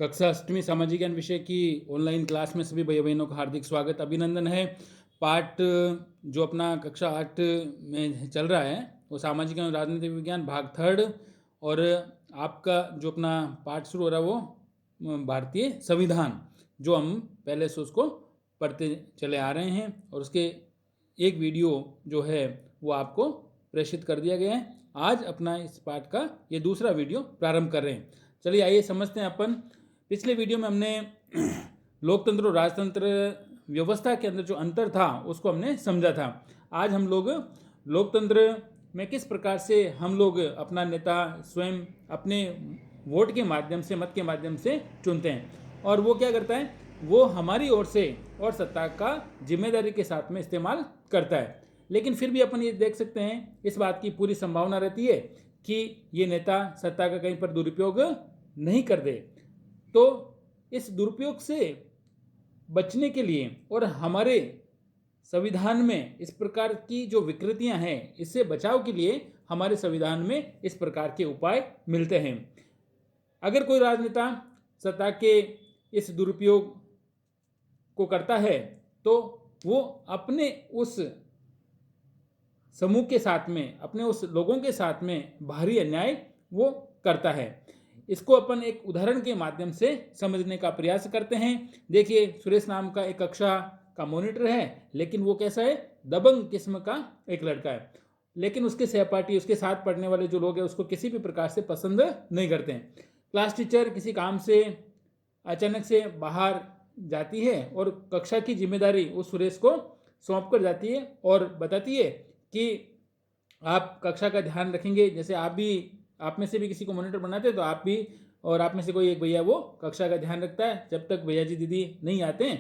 कक्षा अष्टवीं सामाजिक ज्ञान विषय की ऑनलाइन क्लास में सभी भाई बहनों का हार्दिक स्वागत अभिनंदन है। पाठ जो अपना कक्षा 8 में चल रहा है वो सामाजिक एवं राजनीतिक विज्ञान भाग 3 और आपका जो अपना पाठ शुरू हो रहा है वो भारतीय संविधान, जो हम पहले से उसको पढ़ते चले आ रहे हैं और उसके एक वीडियो जो है वो आपको प्रेषित कर दिया गया है। आज अपना इस पाठ का ये दूसरा वीडियो प्रारंभ कर रहे हैं। चलिए आइए समझते हैं अपन। पिछले वीडियो में हमने लोकतंत्र और राजतंत्र व्यवस्था के अंदर जो अंतर था उसको हमने समझा था। आज हम लोग लोकतंत्र में किस प्रकार से हम लोग अपना नेता स्वयं अपने वोट के माध्यम से, मत के माध्यम से चुनते हैं और वो क्या करता है, वो हमारी ओर से और सत्ता का जिम्मेदारी के साथ में इस्तेमाल करता है। लेकिन फिर भी अपन ये देख सकते हैं, इस बात की पूरी संभावना रहती है कि ये नेता सत्ता का कहीं पर दुरुपयोग नहीं कर दे। तो इस दुरुपयोग से बचने के लिए और हमारे संविधान में इस प्रकार की जो विकृतियां हैं, इससे बचाव के लिए हमारे संविधान में इस प्रकार के उपाय मिलते हैं। अगर कोई राजनेता सत्ता के इस दुरुपयोग को करता है तो वो अपने उस समूह के साथ में, अपने उस लोगों के साथ में भारी अन्याय वो करता है। इसको अपन एक उदाहरण के माध्यम से समझने का प्रयास करते हैं। देखिए, सुरेश नाम का एक कक्षा का मॉनिटर है, लेकिन वो कैसा है, दबंग किस्म का एक लड़का है। लेकिन उसके सहपाठी, उसके साथ पढ़ने वाले जो लोग हैं उसको किसी भी प्रकार से पसंद नहीं करते हैं। क्लास टीचर किसी काम से अचानक से बाहर जाती है और कक्षा की जिम्मेदारी उस सुरेश को सौंप कर जाती है और बताती है कि आप कक्षा का ध्यान रखेंगे। जैसे आप में से भी किसी को मॉनिटर बनाते हैं तो आप भी, और आप में से कोई एक भैया वो कक्षा का ध्यान रखता है जब तक भैया जी दीदी नहीं आते हैं।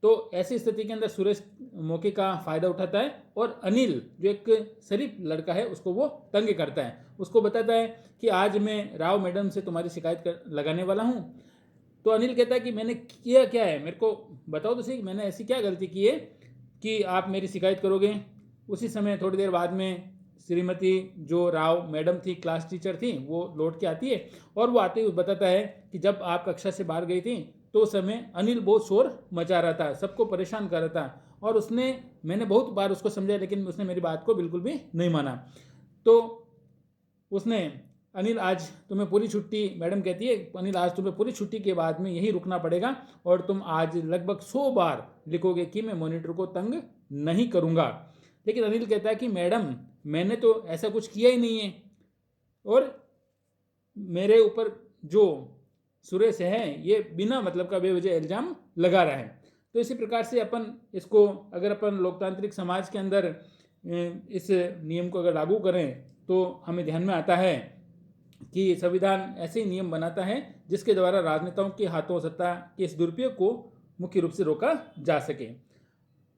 तो ऐसी स्थिति के अंदर सुरेश मौके का फ़ायदा उठाता है और अनिल जो एक शरीफ लड़का है उसको वो तंग करता है। उसको बताता है कि आज मैं राव मैडम से तुम्हारी शिकायत लगाने वाला हूँ। तो अनिल कहता है कि मैंने किया क्या है, मेरे को बताओ तो सही, मैंने ऐसी क्या गलती की है कि आप मेरी शिकायत करोगे। उसी समय थोड़ी देर बाद में श्रीमती जो राव मैडम थी, क्लास टीचर थी, वो लौट के आती है और वो आते हुए बताता है कि जब आप कक्षा से बाहर गई थी तो उस समय अनिल बहुत शोर मचा रहा था, सबको परेशान कर रहा था और मैंने बहुत बार उसको समझाया लेकिन उसने मेरी बात को बिल्कुल भी नहीं माना। तो अनिल आज तुम्हें पूरी छुट्टी, मैडम कहती है अनिल आज तुम्हें पूरी छुट्टी के बाद में यहीं रुकना पड़ेगा और तुम आज लगभग 100 बार लिखोगे कि मैं मॉनिटर को तंग नहीं करूँगा। लेकिन अनिल कहता है कि मैडम मैंने तो ऐसा कुछ किया ही नहीं है और मेरे ऊपर जो सुरेश है ये बिना मतलब का बेवजह इल्ज़ाम लगा रहा है। तो इसी प्रकार से इसको अगर अपन लोकतांत्रिक समाज के अंदर इस नियम को अगर लागू करें तो हमें ध्यान में आता है कि संविधान ऐसे ही नियम बनाता है जिसके द्वारा राजनेताओं के हाथों सत्ता के इस दुरुपयोग को मुख्य रूप से रोका जा सके।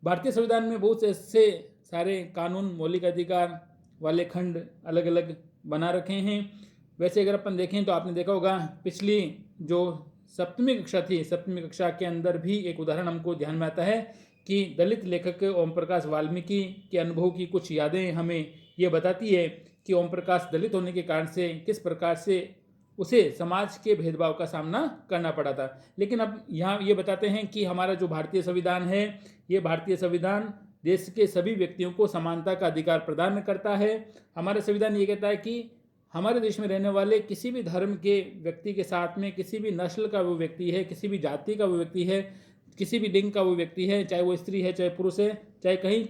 भारतीय संविधान में बहुत से ऐसे सारे कानून, मौलिक अधिकार वाले खंड अलग अलग बना रखे हैं। वैसे अगर अपन देखें तो आपने देखा होगा पिछली जो सप्तमी कक्षा थी, सप्तमी कक्षा के अंदर भी एक उदाहरण हमको ध्यान में आता है कि दलित लेखक ओम प्रकाश वाल्मीकि के अनुभव की कुछ यादें हमें ये बताती है कि ओम प्रकाश दलित होने के कारण से किस प्रकार से उसे समाज के भेदभाव का सामना करना पड़ा था। लेकिन अब यहाँ ये बताते हैं कि हमारा जो भारतीय संविधान है, ये भारतीय संविधान देश के सभी व्यक्तियों को समानता का अधिकार प्रदान करता है। हमारा संविधान ये कहता है कि हमारे देश में रहने वाले किसी भी धर्म के व्यक्ति के साथ में, किसी भी नस्ल का वो व्यक्ति है, किसी भी जाति का वो व्यक्ति है, किसी भी लिंग का वो व्यक्ति है, चाहे वो स्त्री है, चाहे पुरुष है, चाहे कहीं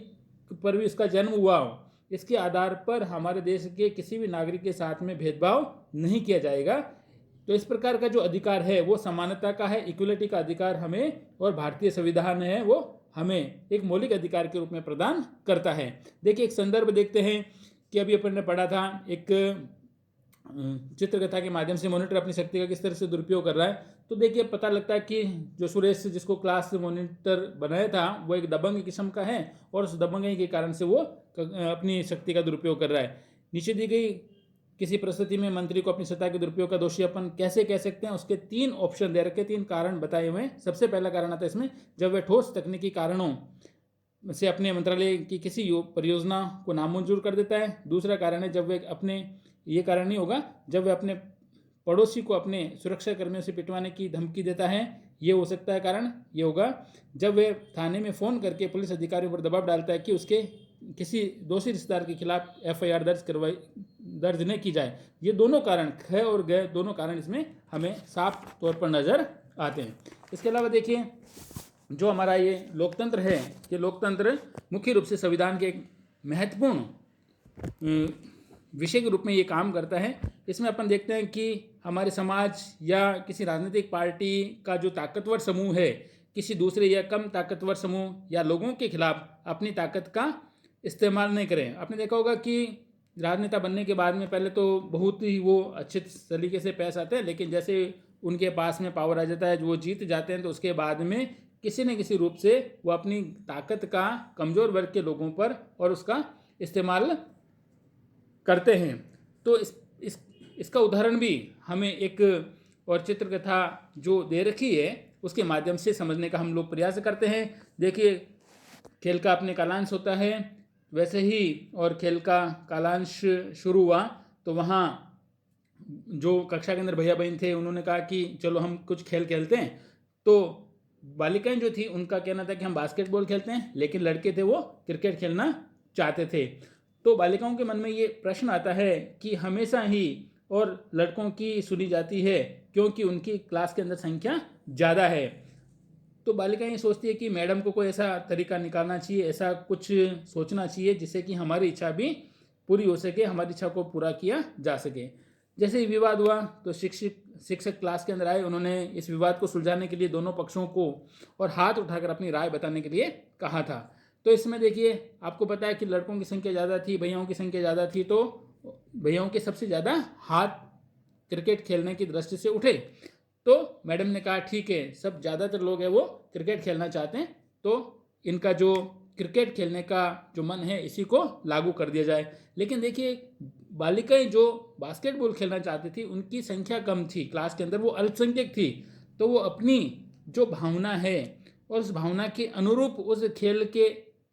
पर भी उसका जन्म हुआ हो, इसके आधार पर हमारे देश के किसी भी नागरिक के साथ में भेदभाव नहीं किया जाएगा। तो इस प्रकार का जो अधिकार है वो समानता का है, इक्वलिटी का अधिकार हमें और भारतीय संविधान है वो हमें एक मौलिक अधिकार के रूप में प्रदान करता है। देखिए एक संदर्भ देखते हैं कि अभी अपन ने पढ़ा था, एक चित्रकथा के माध्यम से मॉनिटर अपनी शक्ति का किस तरह से दुरुपयोग कर रहा है। तो देखिए पता लगता है कि जो सुरेश जिसको क्लास मॉनिटर बनाया था वो एक दबंग किस्म का है और उस दबंगई के कारण से वो अपनी शक्ति का दुरुपयोग कर रहा है। नीचे दी गई किसी परिस्थिति में मंत्री को अपनी सत्ता के दुरुपयोग का दोषी अपन कैसे कह सकते हैं, उसके 3 ऑप्शन दे रखे, 3 कारण बताए हुए हैं। सबसे पहला कारण आता है इसमें, जब वह ठोस तकनीकी कारणों से अपने मंत्रालय की किसी परियोजना को नामंजूर कर देता है। दूसरा कारण है जब वह अपने, ये कारण नहीं होगा, जब वह अपने पड़ोसी को अपने सुरक्षा कर्मियों से पिटवाने की धमकी देता है, ये हो सकता है कारण। ये होगा जब वह थाने में फ़ोन करके पुलिस अधिकारियों पर दबाव डालता है कि उसके किसी दोषी रिश्तेदार के खिलाफ FIR दर्ज नहीं की जाए। ये दोनों कारण, ख और ग दोनों कारण इसमें हमें साफ तौर पर नज़र आते हैं। इसके अलावा देखिए, जो हमारा ये लोकतंत्र है, ये लोकतंत्र मुख्य रूप से संविधान के एक महत्वपूर्ण विषय के रूप में ये काम करता है। इसमें अपन देखते हैं कि हमारे समाज या किसी राजनीतिक पार्टी का जो ताकतवर समूह है, किसी दूसरे या कम ताकतवर समूह या लोगों के खिलाफ अपनी ताकत का इस्तेमाल नहीं करें। आपने देखा होगा कि राजनेता बनने के बाद में पहले तो बहुत ही वो अच्छे तरीके से पेश आते हैं, लेकिन जैसे उनके पास में पावर आ जाता है, वो जीत जाते हैं, तो उसके बाद में किसी न किसी रूप से वो अपनी ताकत का कमज़ोर वर्ग के लोगों पर और उसका इस्तेमाल करते हैं। तो इसका उदाहरण भी हमें एक और चित्रकथा जो दे रखी है उसके माध्यम से समझने का हम लोग प्रयास करते हैं। देखिए, खेल का अपने कालांश होता है, वैसे ही और खेल का कालांश शुरू हुआ तो वहाँ जो कक्षा के अंदर भैया बहन थे उन्होंने कहा कि चलो हम कुछ खेल खेलते हैं। तो बालिकाएं जो थी उनका कहना था कि हम बास्केटबॉल खेलते हैं, लेकिन लड़के थे वो क्रिकेट खेलना चाहते थे। तो बालिकाओं के मन में ये प्रश्न आता है कि हमेशा ही और लड़कों की सुनी जाती है क्योंकि उनकी क्लास के अंदर संख्या ज़्यादा है। तो बालिकाएं ये सोचती है कि मैडम को कोई ऐसा तरीका निकालना चाहिए, ऐसा कुछ सोचना चाहिए जिससे कि हमारी इच्छा भी पूरी हो सके, हमारी इच्छा को पूरा किया जा सके। जैसे ही विवाद हुआ तो शिक्षक क्लास के अंदर आए, उन्होंने इस विवाद को सुलझाने के लिए दोनों पक्षों को और हाथ उठाकर अपनी राय बताने के लिए कहा था। तो इसमें देखिए, आपको पता है कि लड़कों की संख्या ज़्यादा थी, भैयाओं की संख्या ज़्यादा थी, तो भैयाओं के सबसे ज़्यादा हाथ क्रिकेट खेलने की दृष्टि से उठे। तो मैडम ने कहा ठीक है, सब ज़्यादातर लोग हैं वो क्रिकेट खेलना चाहते हैं, तो इनका जो क्रिकेट खेलने का जो मन है इसी को लागू कर दिया जाए। लेकिन देखिए, बालिकाएं जो बास्केटबॉल खेलना चाहती थी उनकी संख्या कम थी क्लास के अंदर, वो अल्पसंख्यक थी। तो वो अपनी जो भावना है और उस भावना के अनुरूप उस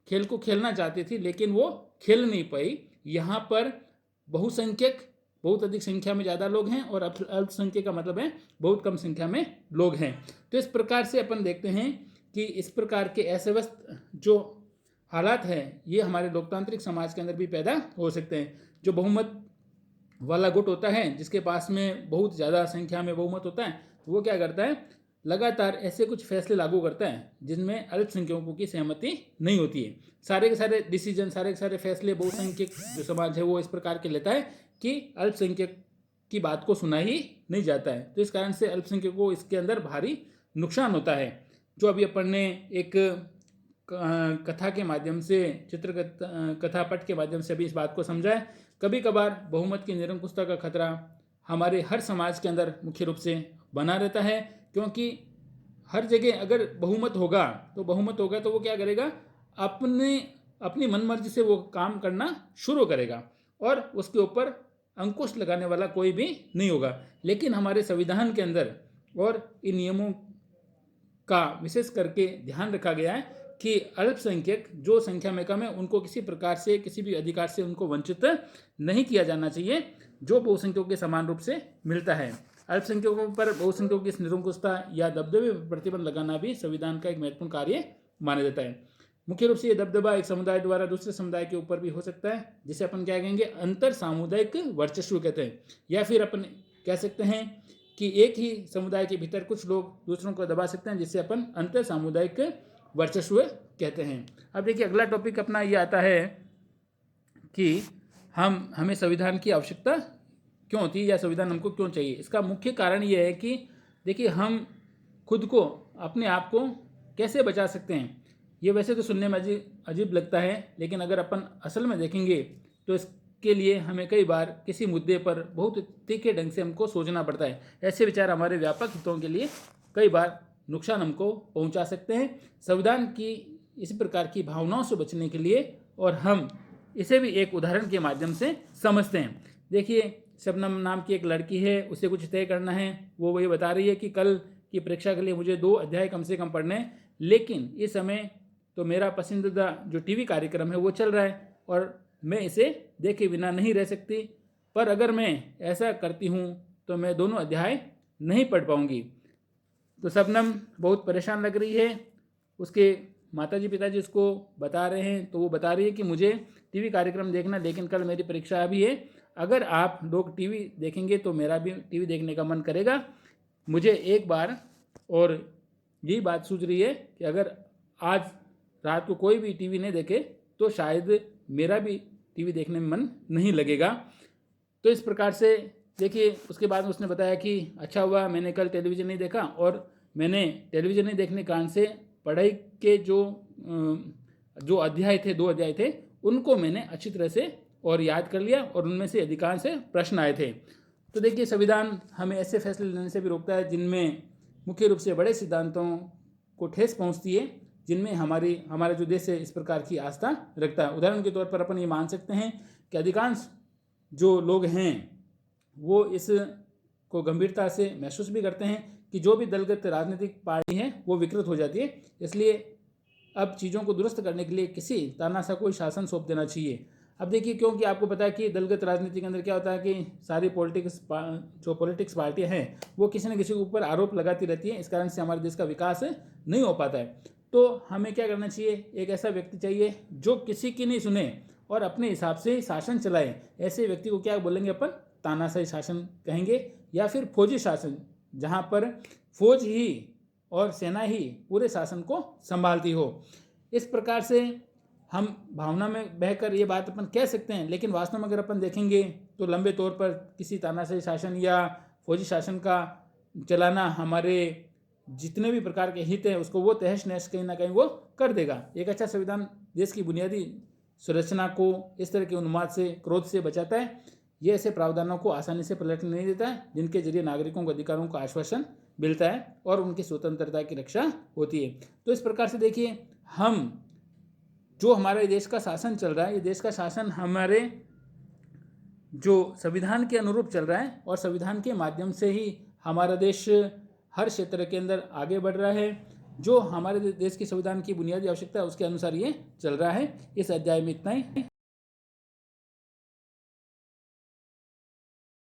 खेल को खेलना चाहती थी, लेकिन वो खेल नहीं पाई। यहाँ पर बहुसंख्यक, बहुत अधिक संख्या में ज़्यादा लोग हैं और अल्पसंख्यक का मतलब है बहुत कम संख्या में लोग हैं। तो इस प्रकार से अपन देखते हैं कि इस प्रकार के अस्त जो हालात हैं ये हमारे लोकतांत्रिक समाज के अंदर भी पैदा हो सकते हैं। जो बहुमत वाला गुट होता है, जिसके पास में बहुत ज़्यादा संख्या में बहुमत होता है, तो वो क्या करता है, लगातार ऐसे कुछ फैसले लागू करता है जिनमें अल्पसंख्यकों की सहमति नहीं होती है। सारे के सारे डिसीजन, सारे के सारे फैसले बहुसंख्यक जो समाज है वो इस प्रकार के लेता है कि अल्पसंख्यक की बात को सुना ही नहीं जाता है। तो इस कारण से अल्पसंख्यकों को इसके अंदर भारी नुकसान होता है। जो अभी अपन ने एक कथा के माध्यम से, कथा पट के माध्यम से अभी इस बात को समझा है। कभी कभार बहुमत की निरंकुशता का खतरा हमारे हर समाज के अंदर मुख्य रूप से बना रहता है, क्योंकि हर जगह अगर बहुमत होगा तो वो क्या करेगा, अपनी मनमर्जी से वो काम करना शुरू करेगा और उसके ऊपर अंकुश लगाने वाला कोई भी नहीं होगा। लेकिन हमारे संविधान के अंदर और इन नियमों का विशेष करके ध्यान रखा गया है कि अल्पसंख्यक जो संख्या में कम है उनको किसी प्रकार से, किसी भी अधिकार से उनको वंचित नहीं किया जाना चाहिए जो बहुसंख्यकों के समान रूप से मिलता है। अल्पसंख्यकों पर बहुसंख्यकों की निरंकुशता या दबदबे पर प्रतिबंध लगाना भी संविधान का एक महत्वपूर्ण कार्य माना जाता है। मुख्य रूप से ये दबदबा एक समुदाय द्वारा दूसरे समुदाय के ऊपर भी हो सकता है, जिसे अपन क्या कहेंगे, अंतर सामुदायिक वर्चस्व कहते हैं। या फिर अपन कह सकते हैं कि एक ही समुदाय के भीतर कुछ लोग दूसरों को दबा सकते हैं, जिससे अपन अंतर सामुदायिक वर्चस्व कहते हैं। अब देखिए, अगला टॉपिक अपना ये आता है कि हमें संविधान की आवश्यकता क्यों होती है या संविधान हमको क्यों चाहिए। इसका मुख्य कारण ये है कि देखिए, हम खुद को, अपने आप को कैसे बचा सकते हैं। ये वैसे तो सुनने में अजीब लगता है, लेकिन अगर अपन असल में देखेंगे तो इसके लिए हमें कई बार किसी मुद्दे पर बहुत तीखे ढंग से हमको सोचना पड़ता है। ऐसे विचार हमारे व्यापक हितों के लिए कई बार नुकसान हमको पहुंचा सकते हैं। संविधान की इस प्रकार की भावनाओं से बचने के लिए और हम इसे भी एक उदाहरण के माध्यम से समझते हैं। देखिए, शबनम नाम की एक लड़की है, उसे कुछ तय करना है। वो वही बता रही है कि कल की परीक्षा के लिए मुझे 2 अध्याय कम से कम पढ़ने हैं, लेकिन इस समय तो मेरा पसंदीदा जो टीवी कार्यक्रम है वो चल रहा है और मैं इसे देखे बिना नहीं रह सकती। पर अगर मैं ऐसा करती हूँ तो मैं दोनों अध्याय नहीं पढ़ पाऊँगी। तो शबनम बहुत परेशान लग रही है। उसके माताजी पिताजी उसको बता रहे हैं, तो वो बता रही है कि मुझे टीवी कार्यक्रम देखना, लेकिन कल मेरी परीक्षा भी है। अगर आप लोग टीवी देखेंगे तो मेरा भी टीवी देखने का मन करेगा। मुझे एक बार और यही बात सूझ रही है कि अगर आज रात को कोई भी टीवी नहीं देखे तो शायद मेरा भी टीवी देखने में मन नहीं लगेगा। तो इस प्रकार से देखिए, उसके बाद उसने बताया कि अच्छा हुआ मैंने कल टेलीविज़न नहीं देखा, और मैंने टेलीविज़न नहीं देखने के कारण से पढ़ाई के जो अध्याय थे, 2 अध्याय थे, उनको मैंने अच्छी तरह से और याद कर लिया, और उनमें से अधिकांश प्रश्न आए थे। तो देखिए, संविधान हमें ऐसे फैसले लेने से भी रोकता है जिनमें मुख्य रूप से बड़े सिद्धांतों को ठेस पहुंचती है, जिनमें हमारा जो देश है इस प्रकार की आस्था रखता है। उदाहरण के तौर पर अपन ये मान सकते हैं कि अधिकांश जो लोग हैं वो इस को गंभीरता से महसूस भी करते हैं कि जो भी दलगत राजनीतिक पार्टी है वो विकृत हो जाती है। इसलिए अब चीज़ों को दुरुस्त करने के लिए किसी तानाशाह कोई शासन सौंप देना चाहिए। अब देखिए, क्योंकि आपको पता है कि दलगत राजनीति के अंदर क्या होता है कि सारी पॉलिटिक्स पार्टियां हैं वो किसी न किसी के ऊपर आरोप लगाती रहती हैं। इस कारण से हमारे देश का विकास नहीं हो पाता है। तो हमें क्या करना चाहिए, एक ऐसा व्यक्ति चाहिए जो किसी की नहीं सुने और अपने हिसाब से शासन चलाए। ऐसे व्यक्ति को क्या बोलेंगे अपन, तानाशाही शासन कहेंगे, या फिर फौजी शासन, जहाँ पर फौज ही और सेना ही पूरे शासन को संभालती हो। इस प्रकार से हम भावना में बहकर ये बात अपन कह सकते हैं, लेकिन वास्तव में अगर अपन देखेंगे तो लंबे तौर पर किसी तानाशाही शासन या फौजी शासन का चलाना हमारे जितने भी प्रकार के हित हैं उसको वो तहस नहस कहीं ना कहीं वो कर देगा। एक अच्छा संविधान देश की बुनियादी संरचना को इस तरह के उन्माद से, क्रोध से बचाता है। ये ऐसे प्रावधानों को आसानी से पलटने नहीं देता है जिनके जरिए नागरिकों को अधिकारों का आश्वासन मिलता है और उनकी स्वतंत्रता की रक्षा होती है। तो इस प्रकार से देखिए, हम जो हमारे देश का शासन चल रहा है, ये देश का शासन हमारे जो संविधान के अनुरूप चल रहा है, और संविधान के माध्यम से ही हमारा देश हर क्षेत्र के अंदर आगे बढ़ रहा है। जो हमारे देश की संविधान की बुनियादी आवश्यकता है उसके अनुसार ये चल रहा है। इस अध्याय में इतना ही।